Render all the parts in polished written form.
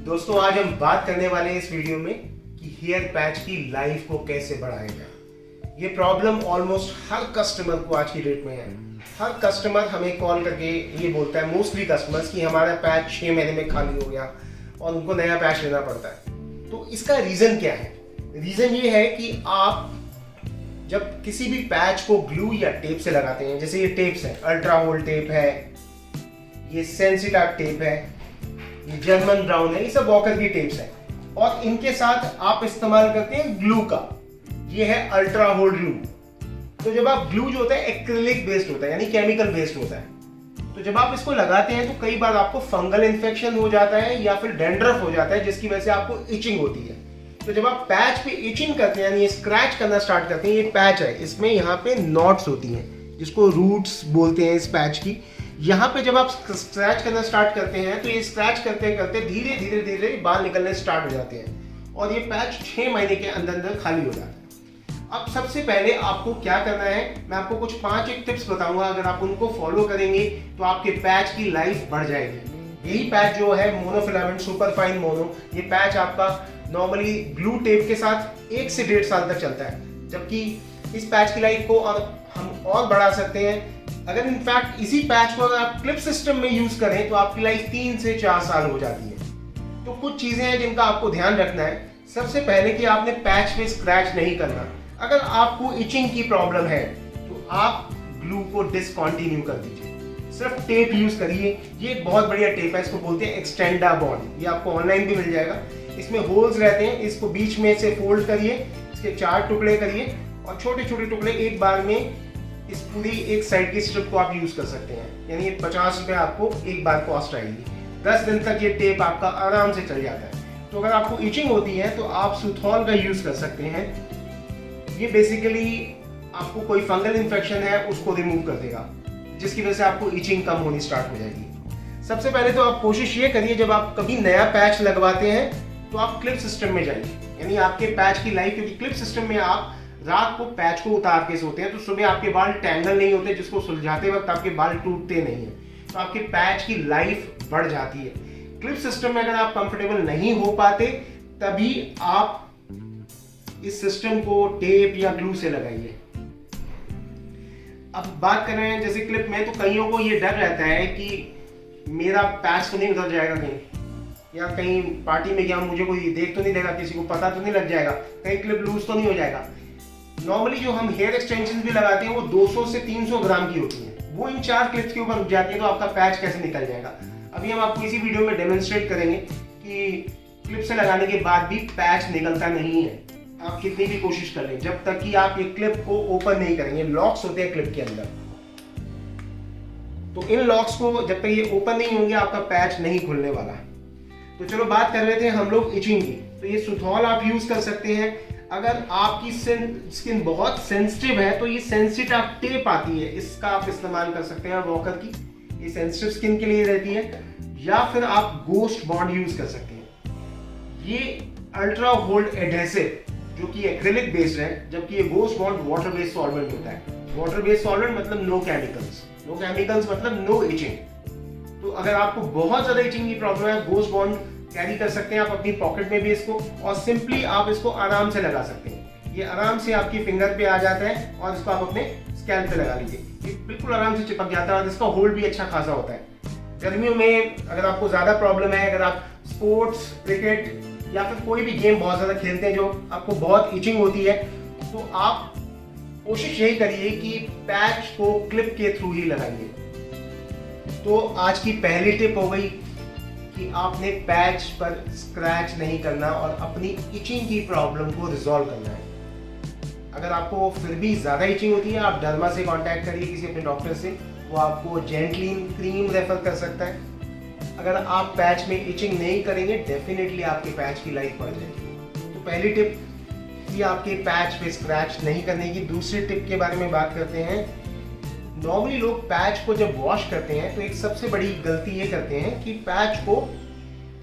दोस्तों आज हम बात करने वाले हैं इस वीडियो में कि हेयर पैच की लाइफ को कैसे बढ़ाया जाए। ये प्रॉब्लम ऑलमोस्ट हर कस्टमर को आज की डेट में है। हर कस्टमर हमें कॉल करके ये बोलता है, मोस्टली कस्टमर्स, कि हमारा पैच 6 महीने में खाली हो गया और उनको नया पैच लेना पड़ता है। तो इसका रीज़न क्या है? रीज़न ये है कि आप जब किसी भी पैच को ग्लू या टेप से लगाते हैं, जैसे ये टेप्स हैं, अल्ट्रा होल्ड टेप है, ये सेंसिटाक टेप है, ये जर्मन ब्राउन है, ये सब वॉकर की टेप्स हैं, और इनके साथ आप इस्तेमाल करते हैं ग्लू का। ये है अल्ट्रा होल्ड ग्लू। तो जब आप ग्लू जो होता है एक्रिलिक बेस्ड होता है, यानी केमिकल बेस्ड होता है। तो जब आप इसको लगाते हैं तो कई बार आपको फंगल इन्फेक्शन हो जाता है या फिर डैंड्रफ हो जाता है, जिसकी वजह से आपको इचिंग होती है। तो जब आप पैच पे इचिंग करते हैं, यानी स्क्रैच करना स्टार्ट करते हैं, ये पैच है, इसमें यहाँ पे नॉट्स होती हैं जिसको रूट्स बोलते हैं इस पैच की। यहाँ पे जब आप स्क्रैच करना स्टार्ट करते हैं तो ये स्क्रैच करते करते धीरे धीरे धीरे बाल निकलने स्टार्ट हो जाते हैं और ये पैच 6 महीने के अंदर अंदर खाली हो जाता है। अब सबसे पहले आपको क्या करना है, मैं आपको कुछ 5 एक टिप्स बताऊंगा। अगर आप उनको फॉलो करेंगे तो आपके पैच की लाइफ बढ़ जाएगी। यही पैच जो है मोनोफिलामेंट सुपर फाइन मोनो, ये पैच आपका नॉर्मली ग्लू टेप के साथ 1 से 1.5 साल तक चलता है, जबकि इस पैच की लाइफ को हम और बढ़ा सकते हैं। अगर इनफैक्ट इसी पैच को अगर आप क्लिप सिस्टम में यूज करें तो आपकी लाइफ 3 से 4 साल हो जाती है। तो कुछ चीजें हैं जिनका आपको ध्यान रखना है। सबसे पहले कि आपने पैच पे स्क्रैच नहीं करना। अगर आपको इचिंग की प्रॉब्लम है तो आप ग्लू को डिसकंटिन्यू कर दीजिए, सिर्फ टेप यूज करिए। ये एक बहुत बढ़िया टेप है, इसको बोलते हैं एक्सटेंडा बॉन्ड। ये आपको ऑनलाइन भी मिल जाएगा। इसमें होल्स रहते हैं, इसको बीच में से फोल्ड करिए, इसके 4 टुकड़े करिए और छोटे छोटे टुकड़े एक बार में इस पूरी एक साइड की स्ट्रिप को आप यूज कर सकते हैं। यानी 50 रुपये आपको एक बार कॉस्ट आएगी। 10 दिन तक ये टेप आपका आराम से चल जाता है। तो अगर आपको इचिंग होती है तो आप सुथॉल का यूज कर सकते हैं। ये बेसिकली आपको कोई फंगल इन्फेक्शन है उसको रिमूव कर देगा, जिसकी वजह से आपको इचिंग कम होनी स्टार्ट हो जाएगी। सबसे पहले तो आप कोशिश ये करिए, जब आप कभी नया पैच लगवाते हैं तो आप क्लिप सिस्टम में जाइए। यानी आपके पैच की लाइफ, क्योंकि क्लिप सिस्टम में आप रात को पैच को उतार के सोते हैं तो सुबह आपके बाल टैंगल नहीं होते, जिसको सुलझाते वक्त आपके बाल टूटते नहीं है, तो आपके पैच की लाइफ बढ़ जाती है। क्लिप सिस्टम में अगर आप कंफर्टेबल नहीं हो पाते तभी आप इस सिस्टम को टेप या ग्लू से लगाइए। अब बात कर रहे हैं जैसे क्लिप में, तो कईयों को ये डर रहता है कि मेरा पैच तो नहीं उतर जाएगा कहीं, या कहीं पार्टी में गया मुझे कोई देख तो नहीं देगा, किसी को पता तो नहीं लग जाएगा, कहीं क्लिप लूज तो नहीं हो जाएगा। नॉर्मली जो हम हेयर एक्सटेंशन भी लगाते हैं वो 200 से 300 ग्राम की होती है। वो इन 4 क्लिप्स के ऊपर रुक जाती है, तो आपका पैच कैसे निकल जाएगा। अभी हम आपको इसी वीडियो में डेमोन्स्ट्रेट करेंगे कि क्लिप से लगाने के बाद भी पैच निकलता नहीं है। आप कितनी भी कोशिश कर लें, जब तक कि आप ये क्लिप को ओपन नहीं करेंगे। लॉक्स होते हैं क्लिप के अंदर, तो इन लॉक्स को जब तक ये ओपन नहीं होंगे आपका पैच नहीं खुलने वाला। तो चलो बात कर रहे थे हम लोग इचिंग की। तो ये सुथॉल आप यूज कर सकते हैं। अगर आपकी स्किन बहुत सेंसिटिव है तो ये सेंसिटाक टेप आती है, इसका आप इस्तेमाल कर सकते हैं वॉकर की। ये सेंसिटिव स्किन के लिए रहती है। या फिर आप गोस्ट बॉन्ड यूज कर सकते हैं। ये अल्ट्रा होल्ड एडहेसिव जो कि एक्रिलिक बेस्ड है, जबकि ये ghost bond water based solvent होता है। वाटर बेस्ड सॉल्वेंट मतलब नो केमिकल्स, नो केमिकल्स मतलब नो इचिंग। तो अगर आपको बहुत ज्यादा इचिंग की प्रॉब्लम है, गोस्ट बॉन्ड कैरी कर सकते हैं आप अपनी पॉकेट में भी इसको, और सिंपली आप इसको आराम से लगा सकते हैं। ये आराम से आपकी फिंगर पे आ जाता है और इसको आप अपने स्कैल्प पे लगा लीजिए। ये बिल्कुल आराम से चिपक जाता है और इसका होल्ड भी अच्छा खासा होता है। गर्मियों में अगर आपको ज्यादा प्रॉब्लम है, अगर आप स्पोर्ट्स, क्रिकेट या फिर कोई भी गेम बहुत ज्यादा खेलते हैं जो आपको बहुत इचिंग होती है, तो आप कोशिश यही करिए कि पैच को क्लिप के थ्रू ही लगाइए। तो आज की पहली टिप हो गई कि आपने पैच पर स्क्रैच नहीं करना और अपनी इचिंग की प्रॉब्लम को रिजॉल्व करना है। अगर आपको फिर भी ज़्यादा इचिंग होती है, आप डर्मा से कांटेक्ट करिए, किसी अपने डॉक्टर से, वो आपको जेंटलिन क्रीम रेफर कर सकता है। अगर आप पैच में इचिंग नहीं करेंगे डेफिनेटली आपके पैच की लाइफ बढ़ जाएगी। तो पहली टिप कि आपके पैच पे स्क्रैच नहीं करने की। दूसरी टिप के बारे में बात करते हैं। नॉर्मली लोग पैच को जब वॉश करते हैं तो एक सबसे बड़ी गलती ये करते हैं कि पैच को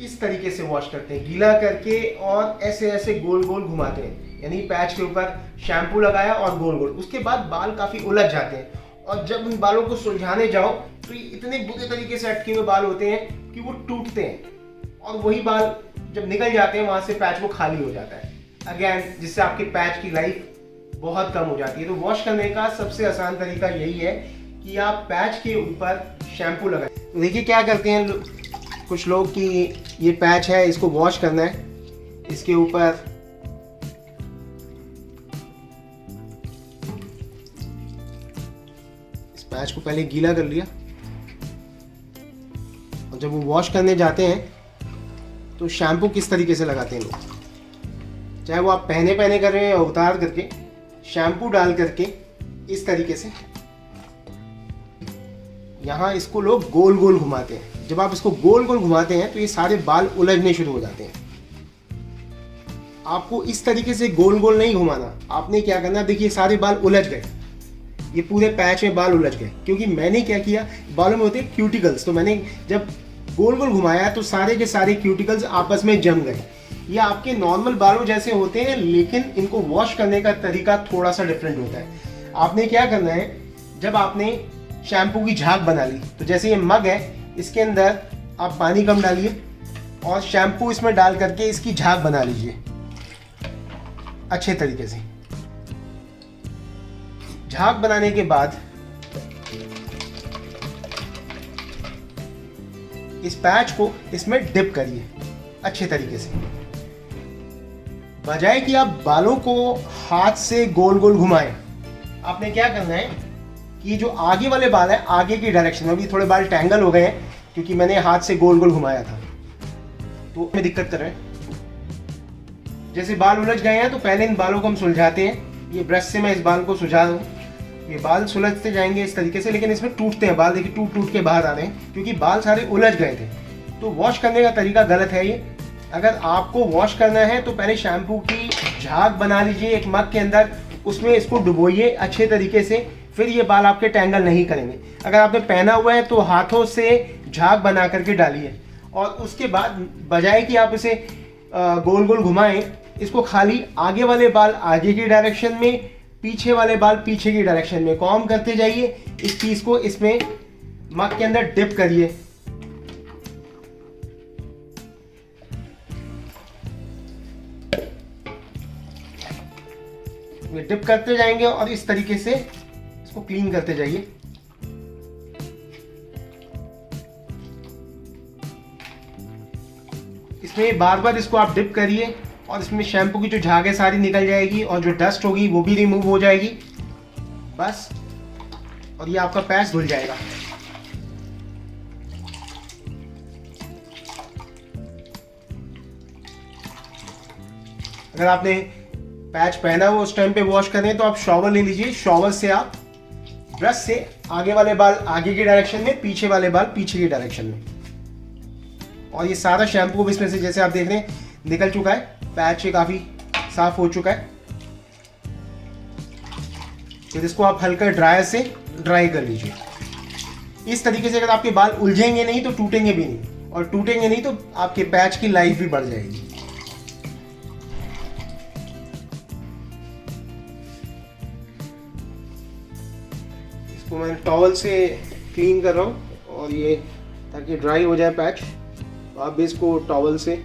इस तरीके से वॉश करते हैं, गीला करके और ऐसे ऐसे गोल गोल घुमाते हैं। यानी पैच के ऊपर शैम्पू लगाया और गोल गोल, उसके बाद बाल काफ़ी उलझ जाते हैं और जब उन बालों को सुलझाने जाओ तो ये इतने बुरे तरीके से अटके हुए बाल होते हैं कि वो टूटते हैं और वही बाल जब निकल जाते हैं वहां से पैच वो खाली हो जाता है अगेन, जिससे आपके पैच की लाइफ बहुत कम हो जाती है। तो वॉश करने का सबसे आसान तरीका यही है कि आप पैच के ऊपर शैम्पू लगाएं। तो देखिए क्या करते हैं कुछ लोग कि ये पैच है, इसको वॉश करना है, इसके ऊपर इस पैच को पहले गीला कर लिया और जब वो वॉश करने जाते हैं तो शैम्पू किस तरीके से लगाते हैं लोग, चाहे वो आप पहने कर रहे हैं या उतार करके, शैम्पू डाल करके इस तरीके से यहाँ इसको लोग गोल गोल घुमाते हैं। जब आप इसको गोल गोल घुमाते हैं तो ये सारे बाल उलझने शुरू हो जाते हैं। आपको इस तरीके से गोल गोल नहीं घुमाना, आपने क्या करना, देखिए सारे बाल उलझ गए, ये पूरे पैच में बाल उलझ गए, क्योंकि मैंने क्या किया, बालों में होते हैं क्यूटिकल्स, तो मैंने जब गोल गोल घुमाया तो सारे के सारे क्यूटिकल्स आपस में जम गए। ये आपके नॉर्मल बालों जैसे होते हैं, लेकिन इनको वॉश करने का तरीका थोड़ा सा डिफरेंट होता है। आपने क्या करना है, जब आपने शैम्पू की झाग बना ली, तो जैसे ये मग है, इसके अंदर आप पानी कम डालिए और शैम्पू इसमें डाल करके इसकी झाग बना लीजिए अच्छे तरीके से। झाग बनाने के बाद इस पैच को इसमें डिप करिए अच्छे तरीके से, बजाय कि आप बालों को हाथ से गोल गोल घुमाएं। आपने क्या करना है कि जो आगे वाले बाल है, आगे की डायरेक्शन में, अभी थोड़े बाल टैंगल हो गए हैं क्योंकि मैंने हाथ से गोल गोल घुमाया था, तो में दिक्कत कर रहे हैं। जैसे बाल उलझ गए हैं तो पहले इन बालों को हम सुलझाते हैं। ये ब्रश से मैं इस बाल को सुलझा दूँ, ये बाल सुलझते जाएंगे इस तरीके से, लेकिन इसमें टूटते हैं बाल, देखिए टूट टूट के बाहर आ रहे हैं क्योंकि बाल सारे उलझ गए थे। तो वॉश करने का तरीका गलत है ये। अगर आपको वॉश करना है तो पहले शैम्पू की झाग बना लीजिए एक मग के अंदर, उसमें इसको डुबोइए अच्छे तरीके से, फिर ये बाल आपके टैंगल नहीं करेंगे। अगर आपने पहना हुआ है तो हाथों से झाग बना करके डालिए और उसके बाद बजाय कि आप इसे गोल गोल घुमाएं, इसको खाली आगे वाले बाल आगे की डायरेक्शन में, पीछे वाले बाल पीछे की डायरेक्शन में कॉम्ब करते जाइए। इस चीज़ को इसमें मग के अंदर डिप करिए। ये डिप करते जाएंगे और इस तरीके से इसको क्लीन करते जाइए। इसमें बार बार इसको आप डिप करिए और इसमें शैम्पू की जो झाग है सारी निकल जाएगी और जो डस्ट होगी वो भी रिमूव हो जाएगी बस, और ये आपका पैच धुल जाएगा। अगर आपने पैच पहना हो उस टाइम पे वॉश करें तो आप शॉवर ले लीजिए, शॉवर से आप ब्रश से आगे वाले बाल आगे की डायरेक्शन में, पीछे वाले बाल पीछे की डायरेक्शन में, और ये सारा शैम्पू इसमें से जैसे आप देख रहे हैं निकल चुका है, पैच काफ़ी साफ हो चुका है। फिर इसको आप हल्का ड्रायर से ड्राई कर लीजिए। इस तरीके से अगर आपके बाल उलझेंगे नहीं तो टूटेंगे भी नहीं, और टूटेंगे नहीं तो आपके पैच की लाइफ भी बढ़ जाएगी। इसको मैं टॉवल से क्लीन कर रहा हूँ और ये ताकि ड्राई हो जाए पैच, तो आप भी इसको टॉवल से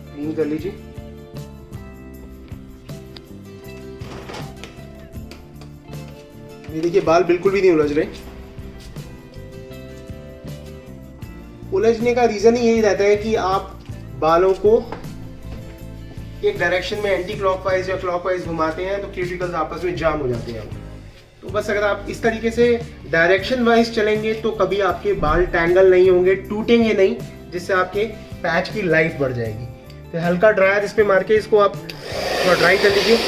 क्लीन कर लीजिए। ये देखिए बाल बिल्कुल भी नहीं उलझ रहे। उलझने का रीजन ही यही रहता है कि आप बालों को एक डायरेक्शन में एंटी क्लॉकवाइज या क्लॉकवाइज घुमाते हैं तो क्यूटिकल्स आपस में जाम हो जाते हैं। तो बस अगर आप इस तरीके से डायरेक्शन वाइज चलेंगे तो कभी आपके बाल टैंगल नहीं होंगे, टूटेंगे नहीं, जिससे आपके पैच की लाइफ बढ़ जाएगी। तो हल्का ड्रायर इस पे मार के इसको आप थोड़ा ड्राई कर लीजिए।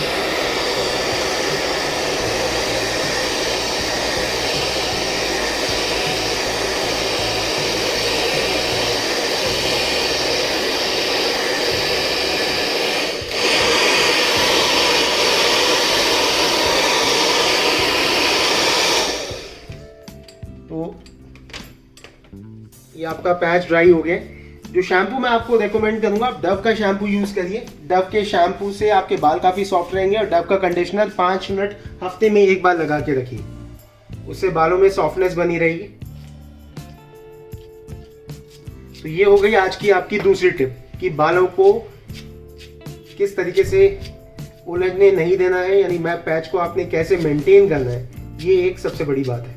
तो ये आपका पैच ड्राई हो गया। जो शैम्पू मैं आपको रेकमेंड करूंगा, आप डव का शैम्पू यूज़ करिए। डव के शैम्पू से आपके बाल काफ़ी सॉफ्ट रहेंगे, और डव का कंडीशनर 5 मिनट हफ्ते में एक बार लगा के रखिए, उससे बालों में सॉफ्टनेस बनी रहेगी। तो ये हो गई आज की आपकी दूसरी टिप कि बालों को किस तरीके से उलझने नहीं देना है, यानी मैप पैच को आपने कैसे मेंटेन करना है, ये एक सबसे बड़ी बात है।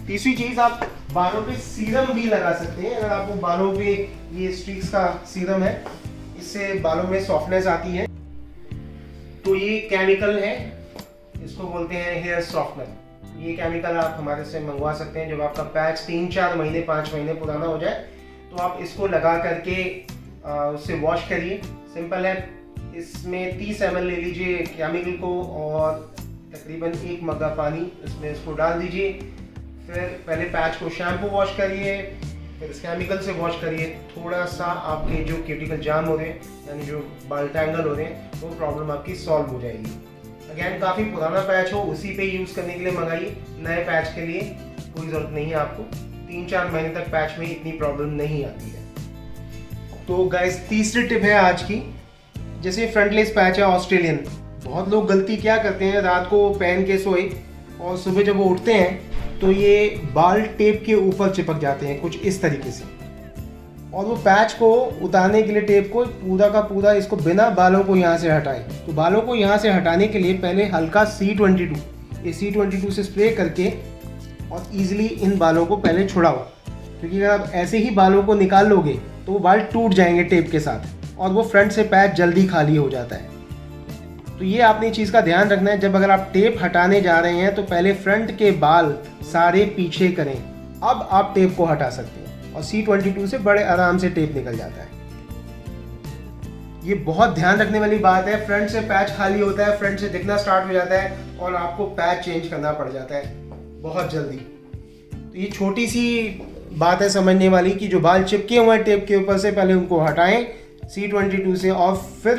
तीसरी चीज, आप बालों पे सीरम भी लगा सकते हैं। अगर आपको बालों पे ये स्ट्रीक्स का सीरम है, इससे बालों में सॉफ्टनेस आती है, तो ये केमिकल है, इसको बोलते हैं हेयर सॉफ्टनर। ये केमिकल आप हमारे से मंगवा सकते हैं। जब आपका पैच 3-4 महीने 5 महीने पुराना हो जाए तो आप इसको लगा करके उससे वॉश करिए। सिंपल है। इसमें 30 ml ले लीजिए केमिकल को और तकरीबन 1 मग्गा पानी इसमें इसको डाल दीजिए। फिर पहले पैच को शैम्पू वॉश करिए, फिर इस केमिकल से वॉश करिए। थोड़ा सा आपके जो क्यूटिकल जाम हो रहे हैं, यानी जो बाल टैंगल हो रहे हैं, वो प्रॉब्लम आपकी सॉल्व हो जाएगी। अगेन काफ़ी पुराना पैच हो उसी पे यूज़ करने के लिए मंगाइए। नए पैच के लिए कोई ज़रूरत नहीं है आपको। 3-4 महीने तक पैच में इतनी प्रॉब्लम नहीं आती है। तो गाइस, तीसरी टिप है आज की। जैसे फ्रंटलेस पैच है ऑस्ट्रेलियन, बहुत लोग गलती क्या करते हैं, रात को पहन के सोए और सुबह जब वो उठते हैं तो ये बाल टेप के ऊपर चिपक जाते हैं कुछ इस तरीके से। और वो पैच को उतारने के लिए टेप को पूरा का पूरा इसको बिना बालों को यहाँ से हटाए। तो बालों को यहाँ से हटाने के लिए पहले हल्का C22, ये C22 से स्प्रे करके और ईजिली इन बालों को पहले छुड़ाओ, क्योंकि अगर आप ऐसे ही बालों को निकाल लोगे तो वो बाल टूट जाएंगे टेप के साथ और वो फ्रंट से पैच जल्दी खाली हो जाता है। तो ये आपने चीज़ का ध्यान रखना है। जब अगर आप टेप हटाने जा रहे हैं तो पहले फ्रंट के बाल सारे पीछे करें, अब आप टेप को हटा सकते हैं और C22 से बड़े आराम से टेप निकल जाता है। ये बहुत ध्यान रखने वाली बात है। फ्रंट से पैच खाली होता है, फ्रंट से दिखना स्टार्ट हो जाता है और आपको पैच चेंज करना पड़ जाता है बहुत जल्दी। तो ये छोटी सी बात है समझने वाली कि जो बाल चिपके हुए हैं टेप के ऊपर से, पहले उनको हटाएं C22 से और फिर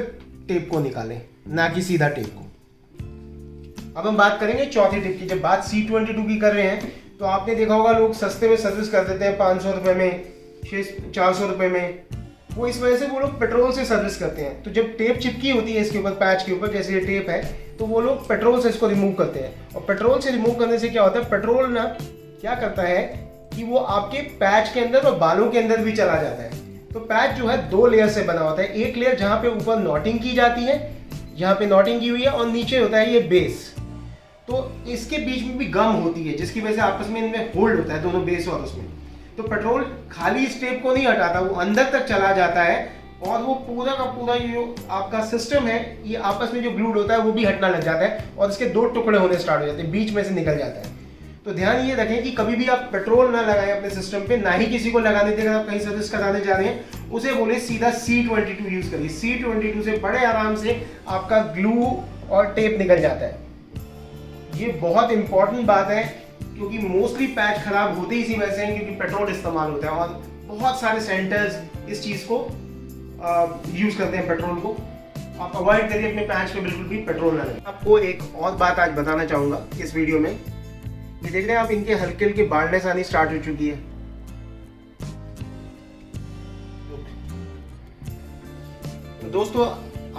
टेप को निकालें, ना कि सीधा टेप को। अब हम बात करेंगे चौथी टिप की। जब बात C22 की कर रहे हैं तो आपने देखा होगा लोग सस्ते में सर्विस कर देते हैं 500 रुपये में, 400 रुपये में। वो इस वजह से वो लोग पेट्रोल से सर्विस करते हैं। तो जब टेप चिपकी होती है इसके ऊपर, पैच के ऊपर, जैसे ये टेप है, तो वो लोग पेट्रोल से इसको रिमूव करते हैं। और पेट्रोल से रिमूव करने से क्या होता है, पेट्रोल ना क्या करता है कि वो आपके पैच के अंदर और बालों के अंदर भी चला जाता है। तो पैच जो है 2 लेयर से बना होता है। एक लेयर जहाँ पे ऊपर नॉटिंग की जाती है, यहाँ पे नॉटिंग की हुई है, और नीचे होता है ये बेस। तो इसके बीच में भी गम होती है, जिसकी वजह से आपस में इनमें होल्ड होता है, दोनों बेस और उसमें। तो पेट्रोल खाली इस टेप को नहीं हटाता, वो अंदर तक चला जाता है और वो पूरा का पूरा जो आपका सिस्टम है, ये आपस में जो ग्लूड होता है वो भी हटना लग जाता है और इसके 2 टुकड़े होने स्टार्ट हो जाते हैं, बीच में से निकल जाता है। तो ध्यान ये रखें कि कभी भी आप पेट्रोल ना लगाएं अपने सिस्टम पे, ना ही किसी को लगाने दें। अगर आप कहीं सर्विस कराने जा रहे हैं उसे बोले सीधा C22 यूज करिए। C22 से बड़े आराम से आपका ग्लू और टेप निकल जाता है। ये बहुत इंपॉर्टेंट बात है, क्योंकि मोस्टली पैच खराब होते ही इसी वजह से हैं, क्योंकि पेट्रोल इस्तेमाल होता है और बहुत सारे सेंटर्स इस चीज़ को यूज करते हैं, पेट्रोल को। आप अवॉइड करिए अपने पैच पे बिल्कुल भी पेट्रोल ना लगे। आपको एक और बात आज बताना चाहूँगा इस वीडियो में। ये देख रहे हैं आप, इनके हल्के हल्के बाल्डनेस आनी स्टार्ट हो चुकी है। तो दोस्तों,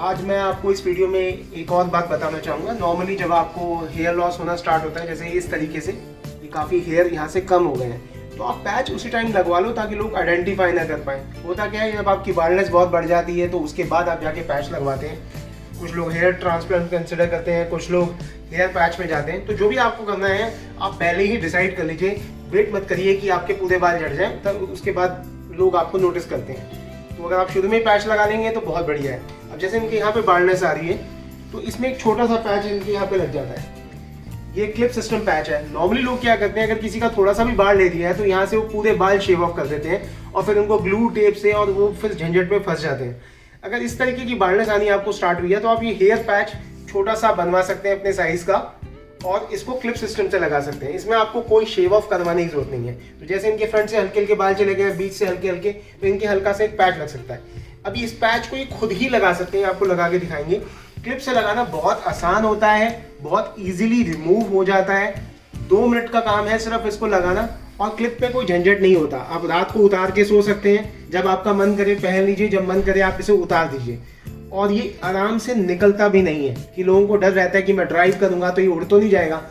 आज मैं आपको इस वीडियो में एक और बात बताना चाहूँगा। नॉर्मली जब आपको हेयर लॉस होना स्टार्ट होता है, जैसे इस तरीके से, ये काफ़ी हेयर यहाँ से कम हो गए हैं, तो आप पैच उसी टाइम लगवा लो ताकि लोग आइडेंटिफाई ना कर पाएँ। होता क्या है, जब आपकी बाल्डनेस बहुत बढ़ जाती है तो उसके बाद आप जाके पैच लगवाते हैं। कुछ लोग हेयर ट्रांसप्लांट कंसिडर करते हैं, कुछ लोग हेयर पैच में जाते हैं। तो जो भी आपको करना है आप पहले ही डिसाइड कर लीजिए। वेट मत करिए कि आपके पूरे बाल झड़ जाएं, तब उसके बाद लोग आपको नोटिस करते हैं। तो अगर आप शुरू में पैच लगा लेंगे तो बहुत बढ़िया है। अब जैसे इनके यहाँ पे बाल्डनेस आ रही है तो इसमें एक छोटा सा पैच इनके यहाँ पे लग जाता है। ये क्लिप सिस्टम पैच है। नॉर्मली लोग क्या करते हैं, अगर किसी का थोड़ा सा भी बाल ले दिया है तो यहाँ से वो पूरे बाल शेव ऑफ कर देते हैं और फिर उनको ग्लू टेप से, और वो फिर झंझट में फंस जाते हैं। अगर इस तरीके की बाल्डनेस आनी आपको स्टार्ट हुई है तो आप ये हेयर पैच छोटा सा बनवा सकते हैं अपने साइज का और इसको क्लिप सिस्टम से लगा सकते हैं। इसमें आपको कोई शेव ऑफ करवाने की जरूरत नहीं है। तो जैसे इनके फ्रंट से हल्के हल्के बाल चले गए, बीच से हल्के हल्के, तो इनके हल्का से एक पैच लग सकता है। अभी इस पैच को ये खुद ही लगा सकते हैं, आपको लगा के दिखाएंगे। क्लिप से लगाना बहुत आसान होता है, बहुत इजीली रिमूव हो जाता है। 2 मिनट का काम है सिर्फ इसको लगाना, और क्लिप पे कोई झंझट नहीं होता। आप रात को उतार के सो सकते हैं, जब आपका मन करे पहन लीजिए, जब मन करे आप इसे उतार दीजिए। और ये आराम से निकलता भी नहीं है कि लोगों को डर रहता है कि मैं ड्राइव करूंगा तो ये उड़ तो नहीं जाएगा।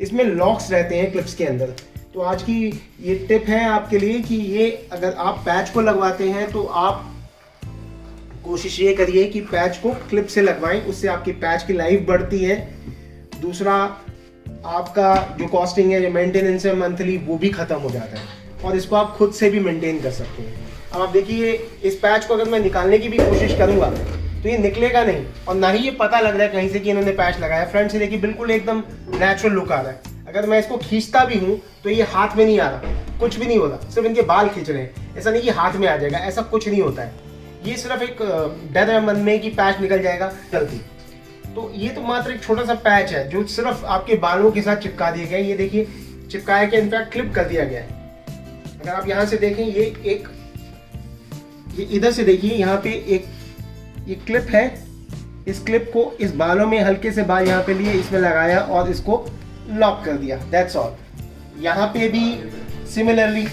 इसमें लॉक्स रहते हैं क्लिप्स के अंदर, तो आज की ये टिप है आपके लिए कि ये अगर आप पैच को लगवाते हैं तो आप कोशिश ये करिए कि पैच को क्लिप से लगवाएं, उससे आपकी पैच की लाइफ बढ़ती है। दूसरा, आपका जो कॉस्टिंग है, जो मेंटेनेंस है मंथली, वो भी खत्म हो जाता है और इसको आप खुद से भी मेंटेन कर सकते हैं। अब आप देखिए, इस पैच को अगर मैं निकालने की भी कोशिश करूंगा तो ये निकलेगा नहीं और ना ही ये पता लग रहा है कहीं से कि इन्होंने पैच लगाया। फ्रंट से देखिए बिल्कुल एकदम नेचुरल लुक आ रहा है। अगर मैं इसको खींचता भी हूँ तो ये हाथ में नहीं आ रहा, कुछ भी नहीं होता, सिर्फ इनके बाल खींच रहे हैं। ऐसा नहीं कि हाथ में आ जाएगा, ऐसा कुछ नहीं होता है। ये सिर्फ एक डर है मन में कि पैच निकल जाएगा जल्दी। तो ये तो मात्र एक छोटा सा पैच है जो सिर्फ आपके बालों के साथ चिपका दिया गया है। ये देखिए चिपकाया के इनफैक्ट क्लिप कर दिया गया है। अगर आप यहाँ से देखें, ये इधर से देखिए, यहाँ पे ये क्लिप है। इस क्लिप को इस बालों में हल्के से बाल यहाँ पे लिए, इसमें लगाया और इसको लॉक कर दिया, दैट्स ऑल। यहाँ पे भी सिमिलरली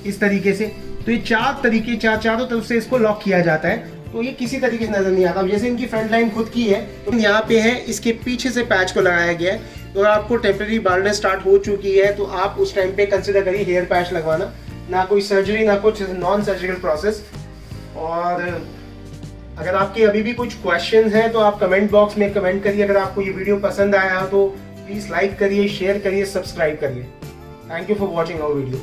इस तरीके से। तो ये चारों तरफ से इसको लॉक किया जाता है। तो ये किसी तरीके से नजर नहीं आता। जैसे इनकी फ्रंट लाइन खुद की है, तो यहाँ पे है, इसके पीछे से पैच को लगाया गया है। तो अगर आपको टेम्परेरी बाल्डनेस स्टार्ट हो चुकी है तो आप उस टाइम पे कंसिडर करिए हेयर पैच लगवाना। ना कोई सर्जरी, ना कुछ, नॉन सर्जिकल प्रोसेस। और अगर आपके अभी भी कुछ क्वेश्चंस हैं तो आप कमेंट बॉक्स में कमेंट करिए। अगर आपको ये वीडियो पसंद आया तो प्लीज लाइक करिए, शेयर करिए, सब्सक्राइब करिए। Thank you for watching our video.